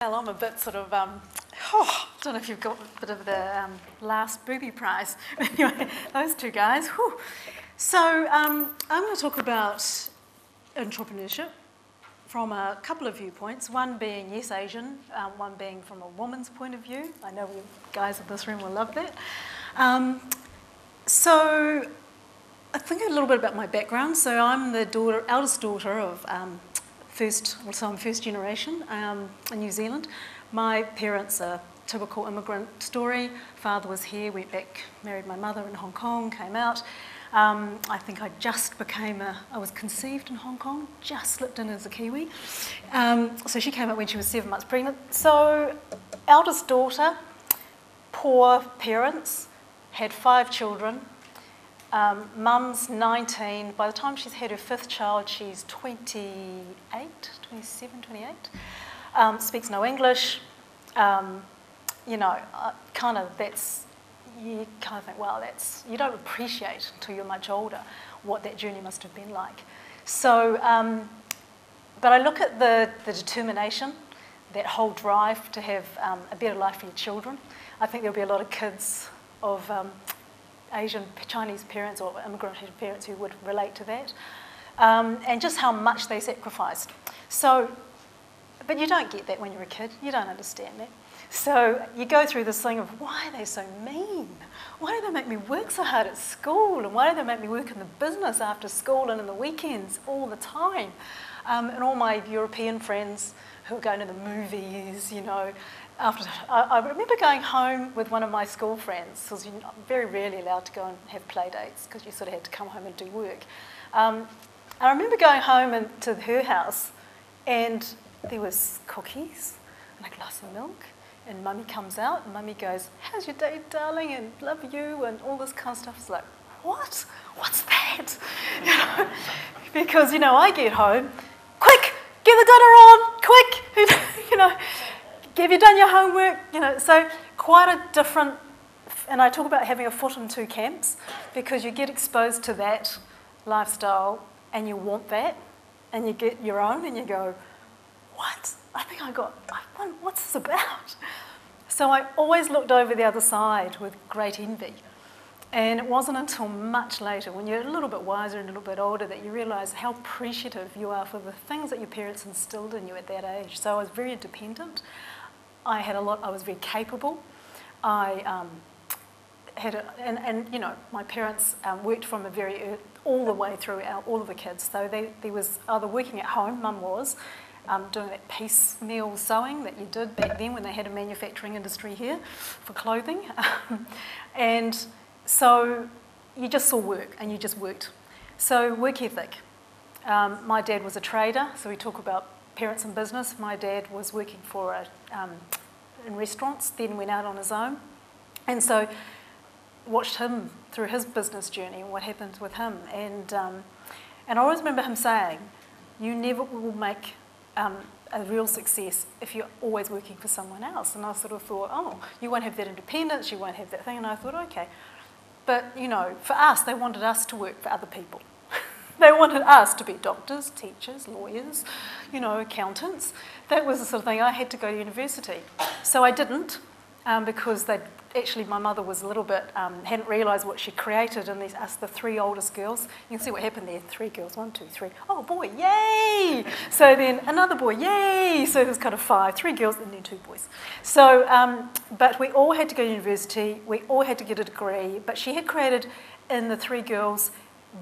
Well, I'm a bit sort of, I don't know if you've got a bit of the last booby prize. Anyway, those two guys. Whew. So I'm going to talk about entrepreneurship from a couple of viewpoints, one being yes Asian, one being from a woman's point of view. I know you guys in this room will love that. So I think a little bit about my background. So I'm the eldest daughter of I'm first generation in New Zealand. My parents are typical immigrant story. Father was here, went back, married my mother in Hong Kong, came out. I think I was conceived in Hong Kong, just slipped in as a Kiwi. So she came out when she was 7 months pregnant. So eldest daughter, poor parents, had 5 children. Mum's 19. By the time she's had her 5th child, she's 27, 28. Speaks no English. You kind of think, wow, you don't appreciate until you're much older what that journey must have been like. So, but I look at the determination, that whole drive to have a better life for your children. I think there'll be a lot of kids of Asian, Chinese parents or immigrant parents who would relate to that, and just how much they sacrificed. So, but you don't get that when you're a kid. You don't understand that. So you go through this thing of, why are they so mean? Why do they make me work so hard at school? And why do they make me work in the business after school and in the weekends all the time? And all my European friends who are going to the movies, I remember going home with one of my school friends, because you're very rarely allowed to go and have play dates, because you sort of had to come home and do work. And I remember going home to her house, and there was cookies and a glass of milk. And Mummy comes out, and Mummy goes, "How's your day, darling? And love you," and all this kind of stuff. It's like, what? What's that? Because I get home, quick, get the dinner on, quick, have you done your homework? So quite a different. And I talk about having a foot in 2 camps, because you get exposed to that lifestyle, and you want that, and you get your own, and you go, what? What's this about? So I always looked over the other side with great envy. And it wasn't until much later, when you're a little bit wiser and a little bit older, that you realise how appreciative you are for the things that your parents instilled in you at that age. So I was very independent. I was very capable. I my parents worked from all the way through all of the kids. So there was either working at home, Mum was, doing that piecemeal sewing that you did back then when they had a manufacturing industry here for clothing. And so you just saw work and you just worked. So work ethic. My dad was a trader, so we talk about parents in business. My dad was working in restaurants, then went out on his own. And so watched him through his business journey and what happened with him. And I always remember him saying, you never will make a real success if you're always working for someone else. And I sort of thought, you won't have that independence, you won't have that thing. And I thought, okay. But, for us, they wanted us to work for other people. They wanted us to be doctors, teachers, lawyers, accountants. That was the sort of thing. I had to go to university. So I didn't, because my mother was a little bit, hadn't realised what she created in us, the 3 oldest girls. You can see what happened there. 3 girls, 1, 2, 3. Oh boy, yay! So then another boy, yay! So there's kind of 5, 3 girls and then 2 boys. So, but we all had to go to university. We all had to get a degree. But she had created in the 3 girls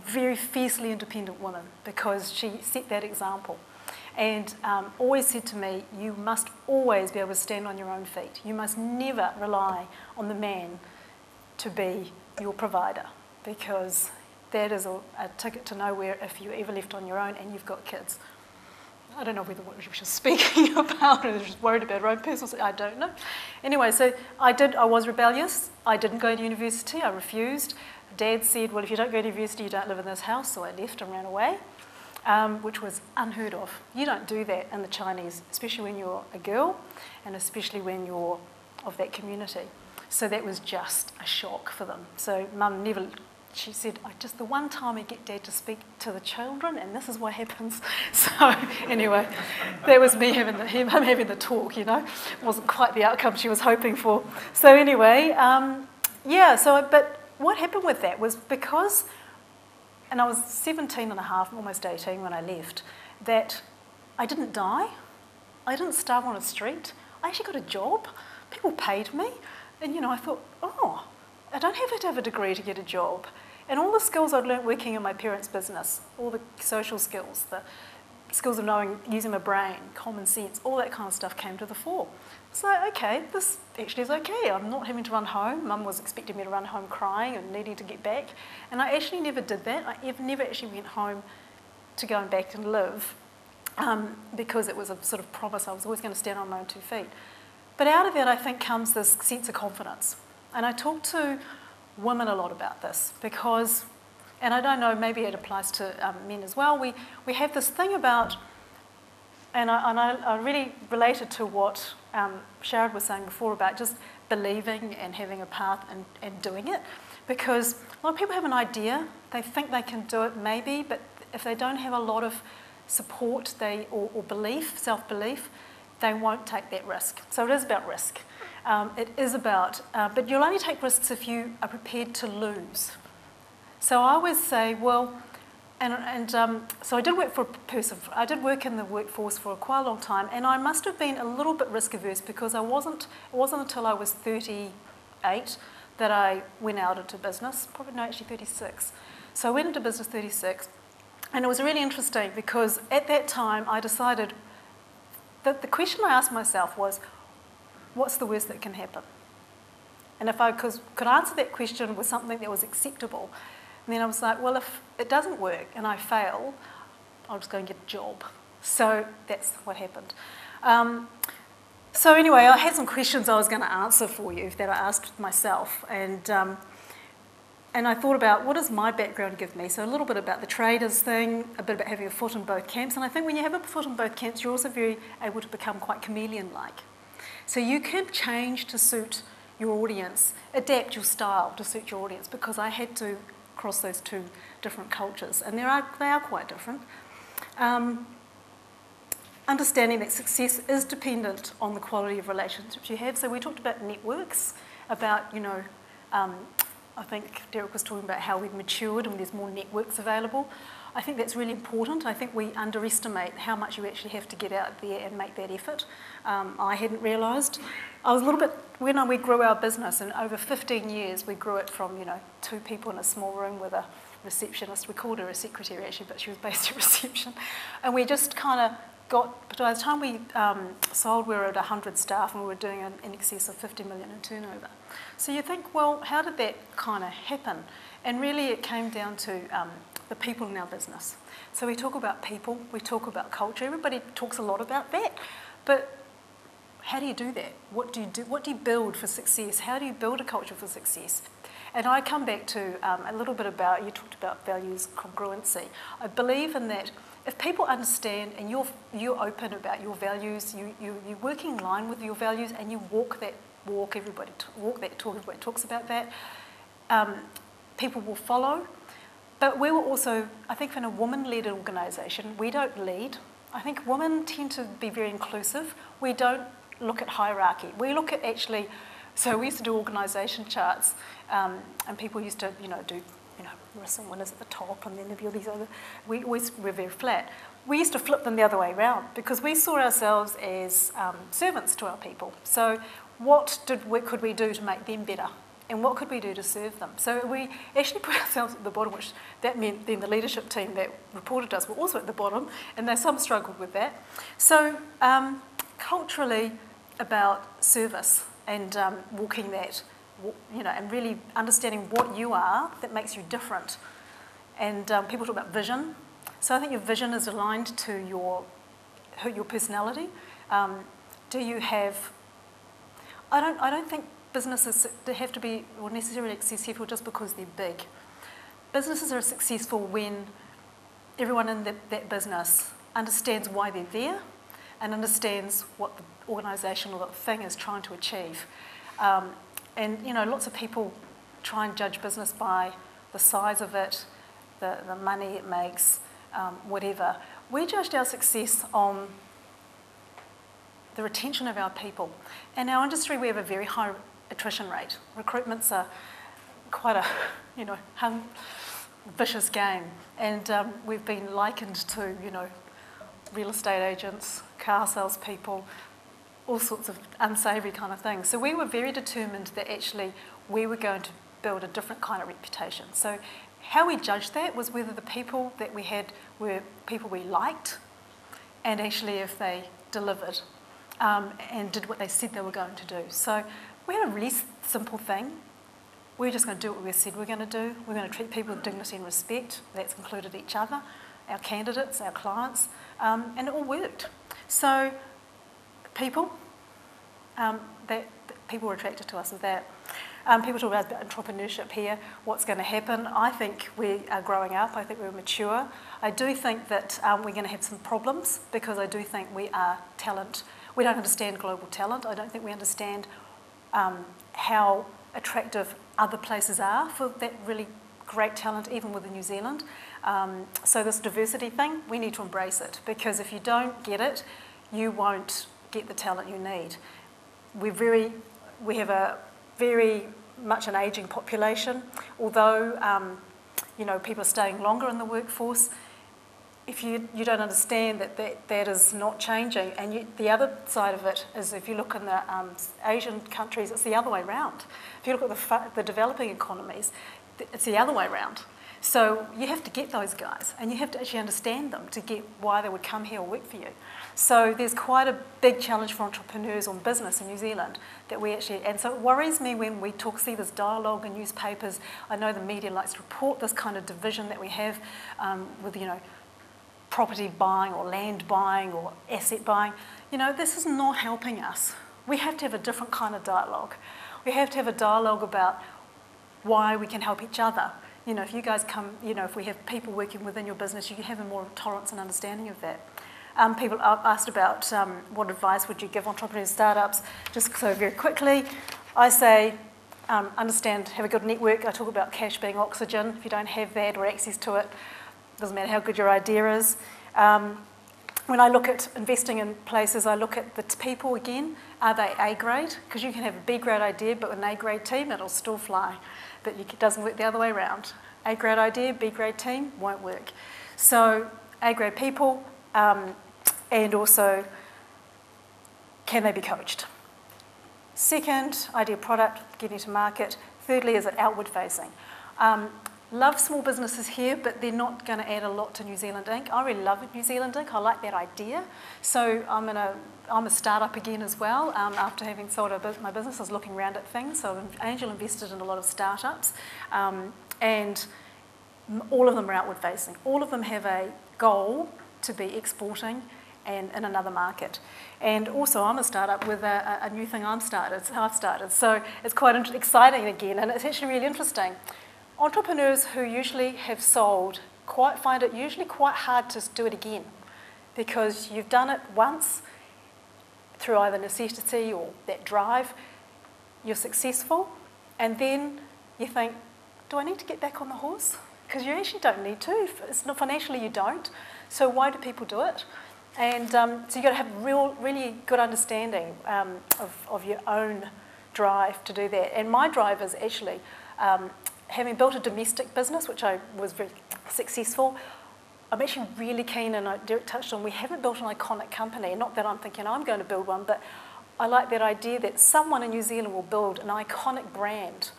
very fiercely independent women, because she set that example. And always said to me, you must always be able to stand on your own feet. You must never rely on the man to be your provider, because that is a ticket to nowhere if you're ever left on your own and you've got kids. I don't know whether what she was speaking about or just worried about her own personal, I don't know. Anyway, so I was rebellious. I didn't go to university. I refused. Dad said, well, if you don't go to university, you don't live in this house. So I left and ran away. Which was unheard of. You don't do that in the Chinese, especially when you're a girl, and especially when you're of that community. So that was just a shock for them. So Mum never she said, just the one time I get Dad to speak to the children, and this is what happens. So anyway, that was me him having the talk, you know. It wasn't quite the outcome she was hoping for. So anyway, but what happened with that was because, and I was 17 and a half, almost 18 when I left, that I didn't die. I didn't starve on a street. I actually got a job. People paid me. And, you know, I thought, oh, I don't have to have a degree to get a job. And all the skills I'd learnt working in my parents' business, all the social skills, the skills of knowing, using my brain, common sense, all that kind of stuff came to the fore. It's like, okay, this actually is okay. I'm not having to run home. Mum was expecting me to run home crying and needing to get back. And I actually never did that. I never actually went home to go back and live because it was a sort of promise. I was always going to stand on my own 2 feet. But out of that, I think, comes this sense of confidence. And I talk to women a lot about this because, and I don't know, maybe it applies to men as well, we have this thing about, and I really related to what Sharad was saying before about just believing and having a path and doing it, because a lot of people have an idea, they think they can do it maybe, but if they don't have a lot of support or belief, self-belief, they won't take that risk. So it is about risk. It is about, but you'll only take risks if you are prepared to lose. So I always say, well, so I did work for a person. I did work in the workforce for quite a long time, and I must have been a little bit risk averse because it wasn't until I was 38 that I went out into business. Probably no, actually 36. So I went into business 36, and it was really interesting because at that time I decided that the question I asked myself was, what's the worst that can happen? And if I could answer that question with something that was acceptable, and then I was like, well, if it doesn't work and I fail, I'll just go and get a job. So that's what happened. So anyway, I had some questions I was going to answer for you that I asked myself, and I thought about what does my background give me? So a little bit about the traders thing, a bit about having a foot in both camps, and I think when you have a foot in both camps, you're also very able to become quite chameleon-like. So you can change to suit your audience, adapt your style to suit your audience, because I had to cross those 2 different cultures, and they are quite different. Understanding that success is dependent on the quality of relationships you have. So we talked about networks, about, you know, I think Derek was talking about how we've matured and there's more networks available. I think that's really important. I think we underestimate how much you actually have to get out there and make that effort. I hadn't realised. I was a little bit, when we grew our business, and over 15 years we grew it from, you know, 2 people in a small room with a receptionist. We called her a secretary actually, but she was based at reception. And we just kind of got, by the time we sold, we were at 100 staff and we were doing in excess of 50 million in turnover. So you think, well, how did that kind of happen? And really it came down to the people in our business. So we talk about people, we talk about culture, everybody talks a lot about that, but how do you do that? What do you do? What do you build for success? How do you build a culture for success? And I come back to a little bit about, you talked about values, congruency. I believe in that if people understand and you're open about your values, you work in line with your values and you walk that talk, everybody talks about that, people will follow. But we were also, I think in a woman-led organisation, we don't lead. I think women tend to be very inclusive. We don't look at hierarchy. We look at actually, so we used to do organisation charts, and people used to, do, someone is at the top and then there'd be all these other, we always were very flat. We used to flip them the other way around because we saw ourselves as servants to our people. So what could we do to make them better? And what could we do to serve them? So we actually put ourselves at the bottom, which that meant then the leadership team that reported to us were also at the bottom, and some struggled with that. So culturally about service and walking that, and really understanding what you are that makes you different. And people talk about vision. So I think your vision is aligned to your personality. Do you have? I don't think businesses have to be or necessarily successful just because they're big. Businesses are successful when everyone in that business understands why they're there and understands what the organisation or the thing is trying to achieve. And lots of people try and judge business by the size of it, the money it makes, whatever. We judged our success on the retention of our people. In our industry, we have a very high attrition rate. Recruitment's quite a, vicious game, and we've been likened to, real estate agents, car salespeople, all sorts of unsavoury kind of things. So we were very determined that actually we were going to build a different kind of reputation. So how we judged that was whether the people that we had were people we liked, and actually if they delivered and did what they said they were going to do. So we had a really simple thing. We're just going to do what we said we're going to do. We're going to treat people with dignity and respect. That's included each other, our candidates, our clients, and it all worked. So people, people were attracted to us with that. People talk about entrepreneurship here, what's going to happen. I think we are growing up. I think we're mature. I do think that we're going to have some problems because I do think we are talent. We don't understand global talent. I don't think we understand how attractive other places are for that really great talent, even within New Zealand. So this diversity thing, we need to embrace it, because if you don't get it, you won't get the talent you need. We have a very much an ageing population, although people are staying longer in the workforce. If you don't understand that is not changing, and the other side of it is if you look in the Asian countries, it's the other way around. If you look at the developing economies, it's the other way around. So you have to get those guys, and you have to actually understand them to get why they would come here or work for you. So there's quite a big challenge for entrepreneurs on business in New Zealand that we actually, and so it worries me when we see this dialogue in newspapers. I know the media likes to report this kind of division that we have with, property buying or land buying or asset buying. This is not helping us. We have to have a different kind of dialogue. We have to have a dialogue about why we can help each other. If you guys come, if we have people working within your business, you can have a more tolerance and understanding of that. People asked about what advice would you give entrepreneurs, startups. Just so very quickly, I say understand, have a good network. I talk about cash being oxygen. If you don't have that or access to it, doesn't matter how good your idea is. When I look at investing in places, I look at the people again. Are they A grade? Because you can have a B grade idea, but with an A grade team, it'll still fly. But it doesn't work the other way around. A grade idea, B grade team, won't work. So A grade people, and also, can they be coached? Second, idea product, getting to market. Thirdly, is it outward facing? Love small businesses here, but they're not going to add a lot to New Zealand Inc. I really love New Zealand Inc. I like that idea. So I'm a startup again as well. After having sold my business, I was looking around at things. So I've angel invested in a lot of startups, and all of them are outward facing. All of them have a goal to be exporting and in another market. And also I'm a startup with a new thing I've started. So it's quite exciting again, and it's actually really interesting. Entrepreneurs who usually have sold find it usually quite hard to do it again, because you've done it once through either necessity or that drive, you're successful, and then you think, do I need to get back on the horse? Because you actually don't need to. It's not financially, you don't. So why do people do it? And so you've got to have really good understanding of your own drive to do that. And my drive is actually, having built a domestic business, which I was very successful, I'm actually really keen, and Derek touched on, we haven't built an iconic company. Not that I'm thinking I'm going to build one, but I like that idea that someone in New Zealand will build an iconic brand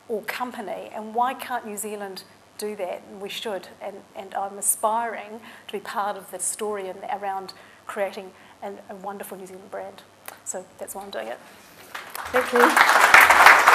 or company, and why can't New Zealand do that? And we should, and I'm aspiring to be part of the story around creating a wonderful New Zealand brand. So that's why I'm doing it. Thank you.